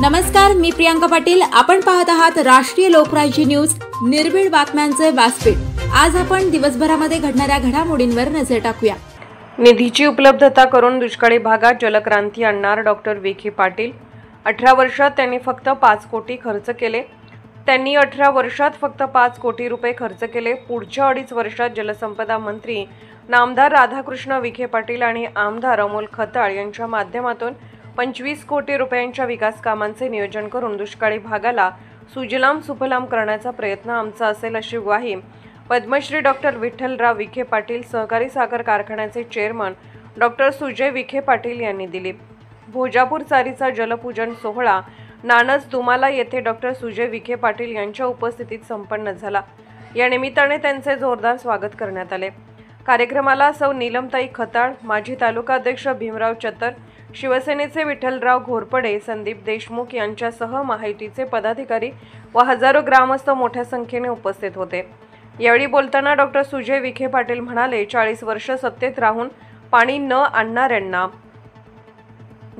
नमस्कार, मी प्रियांका पाटील। आपण पाहत आहात राष्ट्रीय लोकराज्य न्यूज, निर्भीड बातम्यांचे व्यासपीठ। आज आपण दिवसभरामध्ये घडणाऱ्या घडामोडींवर नजर टाकूया। निधीची उपलब्धता करून दुष्काळी भागात जलक्रांती आणणार डॉक्टर विखे पाटील। 18 वर्षात त्यांनी फक्त 5 कोटी खर्च केले। त्यांनी 18 वर्षात फक्त 5 कोटी रुपये खर्च केले। पुढच्या 2.5 वर्षात जलसंपदा मंत्री नामदार राधाकृष्ण विखे पाटील आणि आमदार अमोल खताळ यांच्या माध्यमातून 25 कोटी रुपयांच्या विकास कामांचे नियोजन करून दुष्काळी भागाला सुजलाम सुफलाम करण्याचा प्रयत्न आमचा असेल, अशी ग्वाही पद्मश्री डॉक्टर विठ्ठलराव विखे पाटील सहकारी साखर कारखान्याचे चेअरमन डॉक्टर सुजय विखे पाटील यांनी दिली। भोजापूर चारीचा जलपूजन सोहळा नानज दुमाला येथे डॉक्टर सुजय विखे पाटील यांच्या उपस्थितीत संपन्न झाला। या निमित्ताने त्यांचे जोरदार स्वागत करण्यात आले। कार्यक्रमाला सौ नीलमताई खताळ, माजी तालुका अध्यक्ष भीमराव चतर, शिवसेनेचे विठ्ठलराव घोरपडे, संदीप देशमुख यांच्यासह महायुतीचे पदाधिकारी व हजारो ग्रामस्थ मोठ्या संख्येने उपस्थित होते। यावेळी बोलताना डॉक्टर सुजय विखे पाटील म्हणाले, 40 वर्ष सत्तेत राहून पाणी न आणणाऱ्यांना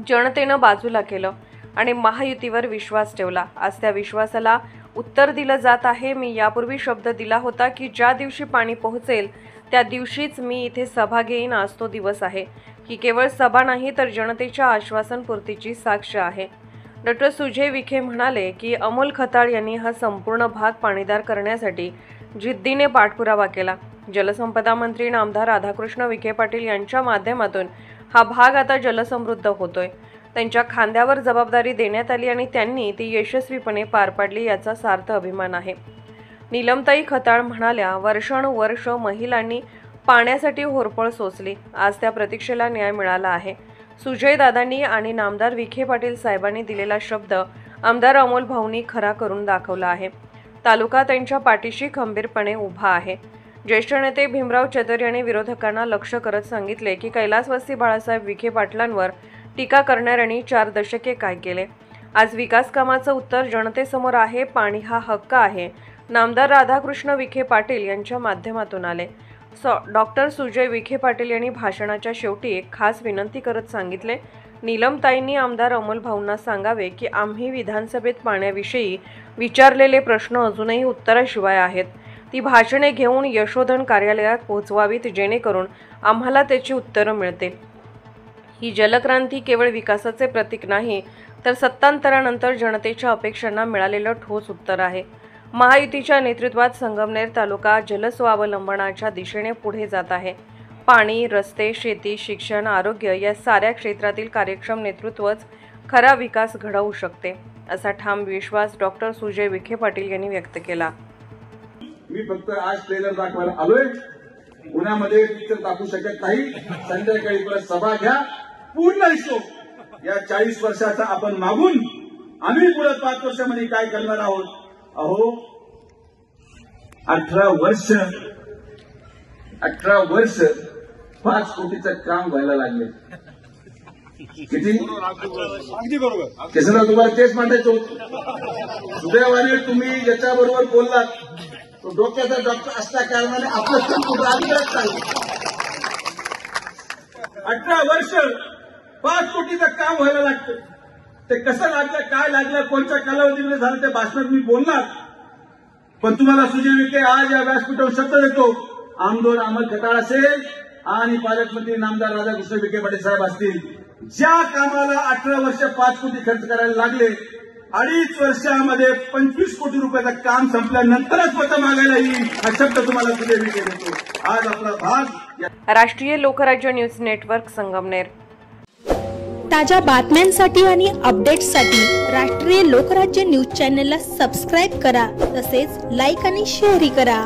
जनतेनं बाजूला केलं आणि महायुतीवर विश्वास ठेवला। आज त्या विश्वासाला उत्तर दिलं जात आहे। मी यापूर्वी शब्द दिला होता की ज्या दिवशी पाणी पोहोचेल त्या दिवशीच मी इथे सभा घेईन। आज तो दिवस आहे। ही केवळ सभा नाही तर जनतेच्या आश्वासनपूर्तीची साक्ष आहे। डॉक्टर सुजय विखे म्हणाले की अमोल खताळ यांनी हा संपूर्ण भाग पाणीदार करण्यासाठी जिद्दीने पाठपुरावा केला। जलसंपदा मंत्री नामदार राधाकृष्ण विखे पाटील यांच्या माध्यमातून हा भाग आता जलसमृद्ध होतोय। त्यांच्या खांद्यावर जबाबदारी देण्यात आली आणि त्यांनी ती यशस्वीपणे पार पाडली, याचा सार्थ अभिमान आहे। नीलमताई खताळ म्हणाल्या, वर्षानुवर्ष महिलांनी पाण्यासाठी होरपळ सोसली। आज त्या प्रतीक्षेला न्याय मिळाला आहे। सुजय दादांनी आणि नामदार विखे पाटील साहेबांनी दिलेला शब्द आमदार अमोल भाऊंनी खरा करून दाखवला आहे। तालुका त्यांच्या पाठीशी खंबीरपणे उभा आहे। ज्येष्ठ नेते भीमराव चतर यांनी विरोधकांना लक्ष करत सांगितले की कैलासवासी बाळासाहेब विखे पाटलांवर टीका करणाऱ्यांनी 4 दशके काय केले। आज विकास कामाचं उत्तर जनतेसमोर आहे। पाणी हा हक्क आहे। नामदार राधाकृष्ण विखे पाटील यांच्या माध्यमातून आले। डॉक्टर सुजय विखे पाटील यांनी भाषणाच्या शेवटी एक खास विनंती करत सांगितले, नीलमताईंनी आमदार अमोल भाऊंना सांगावे की आम्ही विधानसभेत पाण्याविषयी विचारलेले प्रश्न अजूनही उत्तराशिवाय आहेत। ती भाषणे घेऊन यशोधन कार्यालयात पोहोचवावीत, जेणेकरून आम्हाला त्याची उत्तरं मिळतील। ही जलक्रांती केवळ विकासाचे प्रतीक नाही तर सत्तांतरानंतर जनतेच्या अपेक्षांना मिळालेलं ठोस उत्तर आहे। महायुतीच्या नेतृत्वात संगमनेर तालुका जलस्वावलंबनाच्या दिशेने पुढे जात आहे। पाणी, रस्ते, शेती, शिक्षण, आरोग्य या साऱ्या क्षेत्रातील कार्यक्षम नेतृत्वच खरा विकास घडवू शकते, असा ठाम विश्वास डॉक्टर सुजय विखे पाटील यांनी व्यक्त केला। मी फक्त आज ट्रेलर दाखवायला आलोय। पुण्यामध्ये पिक्चर दाखवू शकत नाही। संध्याकाळी परत सभा घ्या, पूर्ण हिशोब या 40 वर्षाचा आपण मागून आम्ही पुढे 5 वर्षामध्ये काय करणार आहोत। अहो 18 वर्ष 5 कोटीचं काम व्हायला लागले। किती? अगदी बरोबर। केसरराव तुम्हाला तेच मांडायचं होतं। सुदैवाने तुम्ही ज्याच्याबरोबर बोललात तो डोक्याचा डॉक्टर असल्या कारणाने आपलं कुठं आलं चाललं। 18 वर्ष 5 कोटीचं काम व्हायला लागतं। ते कसं लागलं, काय लागलं, कोणत्या कालावधीमध्ये झालं ते भाषणात मी बोलणार। पण तुम्हाला सुजय विखे आज या व्यासपीठावर शब्द देतो, आमदार अमोल खताळ असेल आणि पालकमंत्री नामदार राधाकृष्ण विखे पाटील साहेब असतील, ज्या कामाला 18 वर्ष 5 कोटी खर्च करायला लागले, 2.5 वर्षामध्ये 25 कोटी रुपयाचं काम संपल्यानंतरच मतं मागायला येईल, हा शब्द तुम्हाला सुजय विखे देतो। आज आपला भाग। राष्ट्रीय लोकराज्य न्यूज नेटवर्क, संगमनेर। ताज्या बातम्यांसाठी आणि अपडेट्ससाठी राष्ट्रीय लोकराज्य न्यूज चॅनलला सबस्क्राईब करा, तसेच लाईक आणि शेअरही करा।